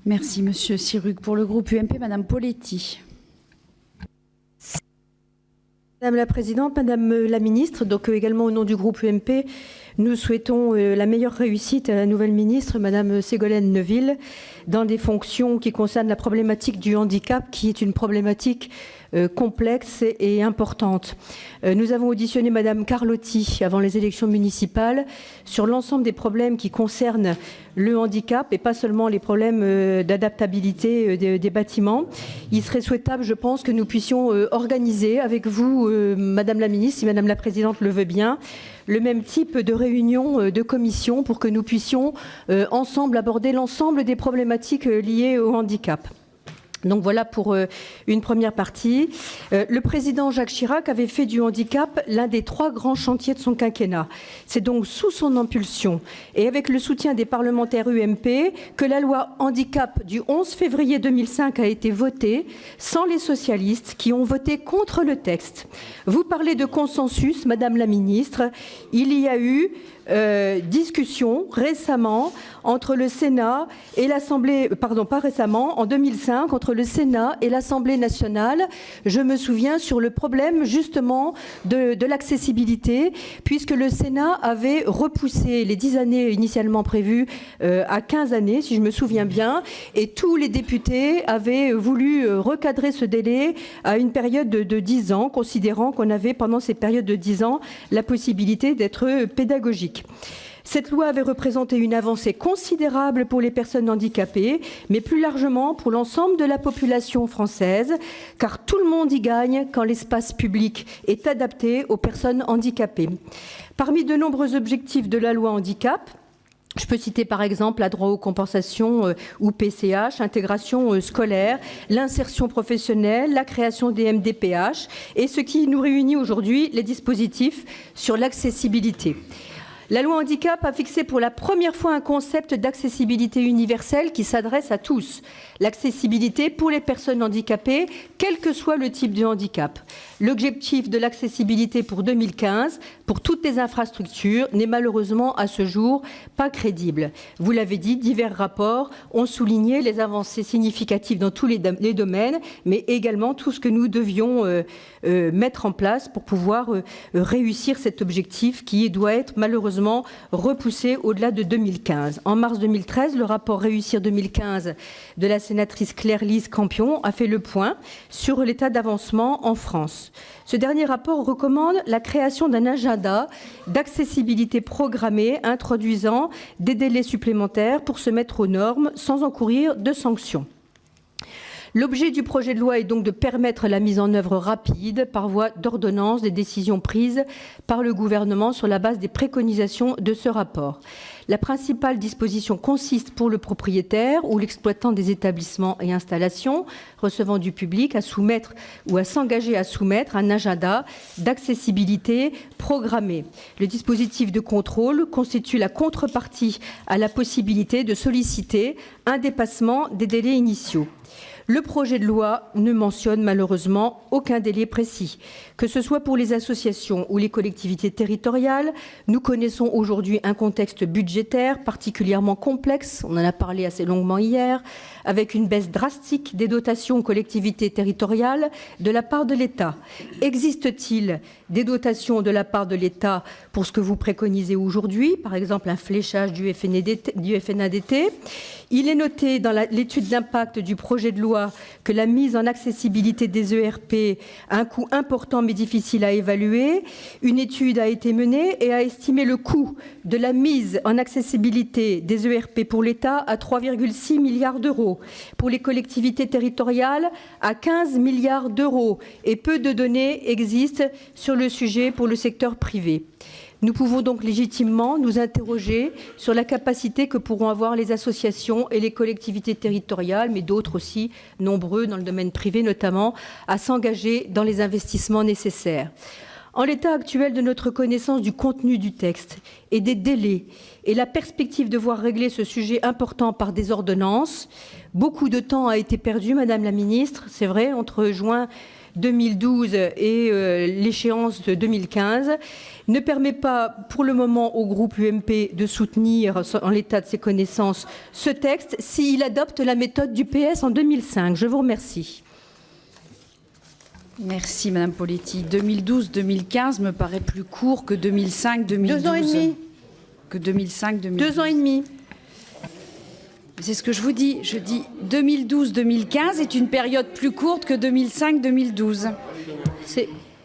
Merci, Monsieur Sirugue. Pour le groupe UMP, Madame Poletti. Madame la Présidente, Madame la Ministre, donc également au nom du groupe UMP, nous souhaitons la meilleure réussite à la nouvelle ministre, Madame Ségolène Neuville, dans des fonctions qui concernent la problématique du handicap, qui est une problématique complexe et importante. Nous avons auditionné Madame Carlotti avant les élections municipales sur l'ensemble des problèmes qui concernent le handicap et pas seulement les problèmes d'adaptabilité des bâtiments. Il serait souhaitable, je pense, que nous puissions organiser avec vous, Madame la Ministre, si Madame la Présidente le veut bien, le même type de réunion de commission pour que nous puissions ensemble aborder l'ensemble des problématiques liées au handicap. Donc voilà pour une première partie. Le président Jacques Chirac avait fait du handicap l'un des 3 grands chantiers de son quinquennat. C'est donc sous son impulsion et avec le soutien des parlementaires UMP que la loi handicap du 11 février 2005 a été votée, sans les socialistes qui ont voté contre le texte. Vous parlez de consensus, Madame la Ministre. Il y a eu discussion récemment entre le Sénat et l'Assemblée, pardon, pas récemment, en 2005, entre le Sénat et l'Assemblée nationale. Je me souviens sur le problème justement de l'accessibilité, puisque le Sénat avait repoussé les 10 années initialement prévues à 15 années, si je me souviens bien, et tous les députés avaient voulu recadrer ce délai à une période de 10 ans, considérant qu'on avait pendant ces périodes de 10 ans la possibilité d'être pédagogique. Cette loi avait représenté une avancée considérable pour les personnes handicapées, mais plus largement pour l'ensemble de la population française, car tout le monde y gagne quand l'espace public est adapté aux personnes handicapées. Parmi de nombreux objectifs de la loi handicap, je peux citer par exemple la droit aux compensations ou PCH, intégration scolaire, l'insertion professionnelle, la création des MDPH et ce qui nous réunit aujourd'hui, les dispositifs sur l'accessibilité. La loi handicap a fixé pour la première fois un concept d'accessibilité universelle qui s'adresse à tous. L'accessibilité pour les personnes handicapées, quel que soit le type de handicap. L'objectif de l'accessibilité pour 2015, pour toutes les infrastructures, n'est malheureusement à ce jour pas crédible. Vous l'avez dit, divers rapports ont souligné les avancées significatives dans tous les domaines, mais également tout ce que nous devions mettre en place pour pouvoir réussir cet objectif qui doit être malheureusement repoussé au-delà de 2015. En mars 2013, le rapport Réussir 2015 de la sénatrice Claire-Lise Campion a fait le point sur l'état d'avancement en France. Ce dernier rapport recommande la création d'un agenda d'accessibilité programmée introduisant des délais supplémentaires pour se mettre aux normes sans encourir de sanctions. L'objet du projet de loi est donc de permettre la mise en œuvre rapide, par voie d'ordonnance, des décisions prises par le gouvernement sur la base des préconisations de ce rapport. La principale disposition consiste pour le propriétaire ou l'exploitant des établissements et installations recevant du public à soumettre ou à s'engager à soumettre un agenda d'accessibilité programmé. Le dispositif de contrôle constitue la contrepartie à la possibilité de solliciter un dépassement des délais initiaux. Le projet de loi ne mentionne malheureusement aucun délai précis. Que ce soit pour les associations ou les collectivités territoriales, nous connaissons aujourd'hui un contexte budgétaire particulièrement complexe, on en a parlé assez longuement hier, avec une baisse drastique des dotations aux collectivités territoriales de la part de l'État. Existe-t-il des dotations de la part de l'État pour ce que vous préconisez aujourd'hui, par exemple un fléchage du FNADT? Il est noté dans l'étude d'impact du projet de loi que la mise en accessibilité des ERP a un coût important mais difficile à évaluer. Une étude a été menée et a estimé le coût de la mise en accessibilité des ERP pour l'État à 3,6 milliards d'euros, pour les collectivités territoriales à 15 milliards d'euros et peu de données existent sur le sujet pour le secteur privé. Nous pouvons donc légitimement nous interroger sur la capacité que pourront avoir les associations et les collectivités territoriales, mais d'autres aussi, nombreux dans le domaine privé notamment, à s'engager dans les investissements nécessaires. En l'état actuel de notre connaissance du contenu du texte et des délais et la perspective de voir régler ce sujet important par des ordonnances, beaucoup de temps a été perdu, Madame la Ministre, c'est vrai, entre juin 2012 et l'échéance de 2015 ne permet pas pour le moment au groupe UMP de soutenir en l'état de ses connaissances ce texte s'il adopte la méthode du PS en 2005. Je vous remercie. Merci Madame Poletti. 2012-2015 me paraît plus court que 2005-2012. 2 ans et demi. Que 2005-2012. 2 ans et demi. C'est ce que je vous dis. Je dis 2012-2015 est une période plus courte que 2005-2012. C'est